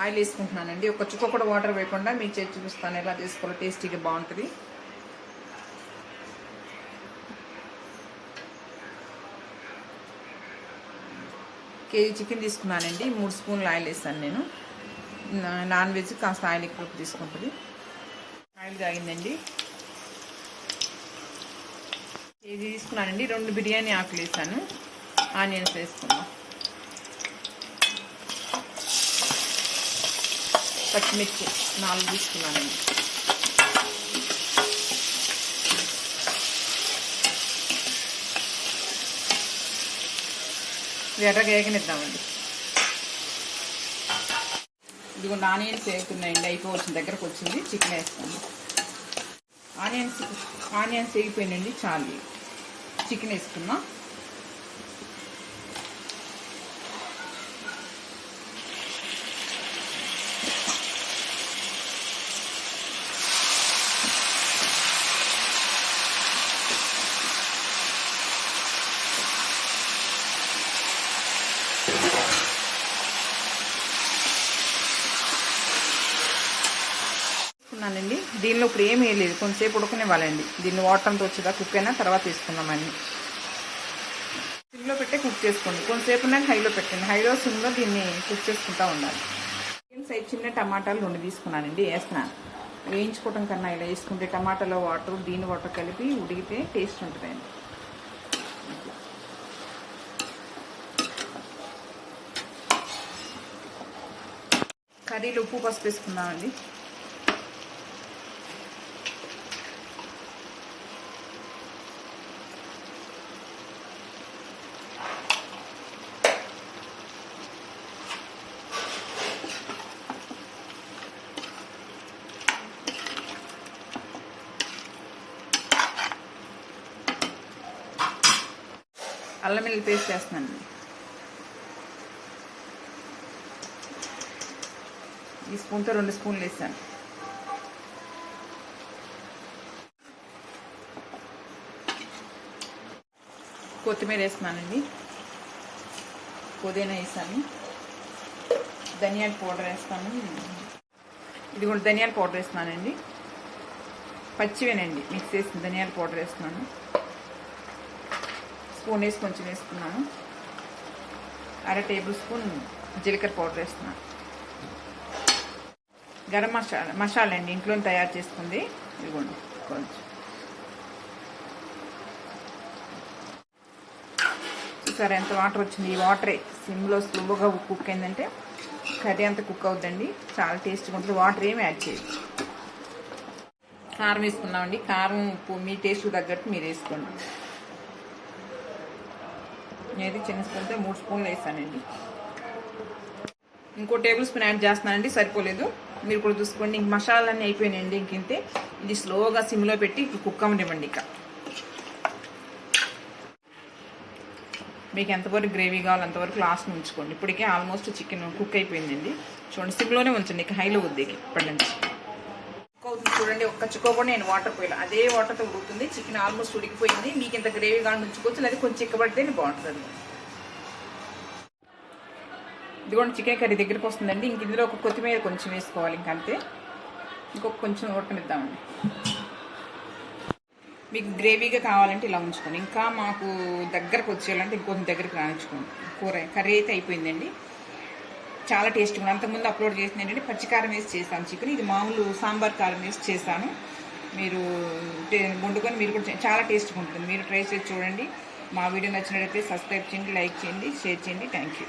Oil వేసుకుంటున్నానండి. ఒక చుక్క కూడా వాటర్ వేయకుండా మీకు చేసి చూపిస్తాను ఎలా చేసుకోవాలో. టేస్టీగా బాగుంటుంది. కేజీ చికెన్ తీసుకున్నానండి. 3 స్పూన్లు ఆయిల్ వేసాను నేను. నాన్ వెజ్ కాస్త ఆయిల్ ఎక్కువ తీసుకుంటుంది. ఆయిల్ తాగిందండి. కేజీ తీసుకున్నానండి. 2 బిర్యానీ ఆకులు వేసాను. ఆనియన్స్ వేసుకున్నాం. పచ్చిమిర్చి 4 తీసుకున్నానండి. ఎర్రగా వేగనిద్దామండి. ఇదిగోండి ఆనియన్స్ వేగుతున్నాయండి. అయిపోవచ్చిన దగ్గరకు వచ్చింది. చికెన్ వేస్తాను. ఆనియన్స్ వేగిపోయినండి. చాలు. చికెన్ వేసుకున్నా. నండి దీనిలో ఇప్పుడు ఏమీ లేదు. కొంచెంసేపు ఉడకనివ్వాలండి. దీన్ని వాటర్ అంతా వచ్చేదా కుక్ అయినా తర్వాత తీసుకుందామని. సిమ్లో పెట్టే కుక్ చేసుకోండి. కొంచెంసేపు నాకు హైలో పెట్టండి. హైలో సిమ్లో దీన్ని కుక్ చేసుకుంటూ ఉండాలి. సైజ్ చిన్న టమాటాలు 2 తీసుకున్నానండి. వేస్తున్నాను. వేయించుకోవడం కన్నా ఇలా వేసుకుంటే టమాటాలో వాటర్ దీని వాటర్ కలిపి ఉడికితే టేస్ట్ ఉంటుందండి. కర్రీలో ఉప్పు పసుపు వేసుకుందామండి. అల్లం వెల్లుల్లి పేస్ట్ వేస్తున్నాను. ఈ స్పూన్తో 2 స్పూన్లు వేసాను. కొత్తిమీర వేస్తున్నానండి. పుదీనా వేసాను. ధనియాల పౌడర్ వేస్తాను. ఇది కూడా ధనియాల పౌడర్ వేస్తున్నానండి. పచ్చివేనండి మిక్స్ చేసిన ధనియాల పౌడర్ వేస్తున్నాను. స్పూన్ వేసి కొంచెం వేసుకున్నాను. 1/2 టేబుల్ స్పూన్ జీలకర్ర పౌడర్ వేస్తున్నాను. గరం మసాలా అండి ఇంట్లో తయారు చేసుకుంది. ఇదిగోండి కొంచెం. చూసారా ఎంత వాటర్ వచ్చింది. ఈ వాటరే సిమ్లో స్లోగా కుక్ అయిందంటే కర్రీ అంతా కుక్ అవుతుందండి. చాలా టేస్ట్గా ఉంటుంది. వాటర్ ఏమి యాడ్ చేయాలి. కారం వేసుకున్నామండి. కారం ఉప్పు మీ టేస్ట్ తగ్గట్టు మీరు వేసుకోండి. నేనైతే చిన్న స్పూన్తో 3 స్పూన్లు వేసానండి. ఇంకో టేబుల్ స్పూన్ యాడ్ చేస్తున్నానండి. సరిపోలేదు. మీరు కూడా చూసుకోండి. ఇంక మసాలాలన్నీ అయిపోయినాయండి. ఇంకింతే. ఇది స్లోగా సిమ్లో పెట్టి కుక్ అవ్వనివ్వండి. ఇక మీకు ఎంతవరకు గ్రేవీ కావాలో అంతవరకు లాస్ట్ ఉంచుకోండి. ఇప్పటికే ఆల్మోస్ట్ చికెన్ కుక్ అయిపోయిందండి. చూడండి సిమ్లోనే ఉంచండి. ఇక హైలో వద్దు ఇప్పటి నుంచి. కుక్ అవుతుంది చూడండి. ఒక్క చుక్క కూడా నేను వాటర్ పోయాలి. అదే వాటర్తో ఉడుకుతుంది. చికెన్ ఆల్మోస్ట్ ఉడికిపోయింది. మీకు ఇంత గ్రేవీ కావాలని ఉంచుకోవచ్చు. లేదా కొంచెం చిక్కబడితేనే బాగుంటుంది. ఇదిగోండి చికెన్ కర్రీ దగ్గరికి వస్తుందండి. ఇంక ఇందులో ఒక కొత్తిమీర కొంచెం వేసుకోవాలి. ఇంకంతే. ఇంకొక కొంచెం ఉడకనిద్దామండి. మీకు గ్రేవీగా కావాలంటే ఇలా ఉంచుకోండి. ఇంకా మాకు దగ్గరకు వచ్చేయాలంటే ఇంకొంచెం దగ్గరికి రానిచ్చుకోండి. కర్రీ అయితే అయిపోయిందండి. చాలా టేస్ట్గా ఉంది. అంతకుముందు అప్లోడ్ చేసింది ఏంటంటే పచ్చికారం వేసి చేశాను చికెన్. ఇది మామూలు సాంబార్ కారం వేసి చేశాను. మీరు వండుకొని మీరు కూడా చాలా టేస్ట్గా ఉంటుంది. మీరు ట్రై చేసి చూడండి. మా వీడియో నచ్చినట్లయితే సబ్స్క్రైబ్ చేయండి, లైక్ చేయండి, షేర్ చేయండి. Thank you.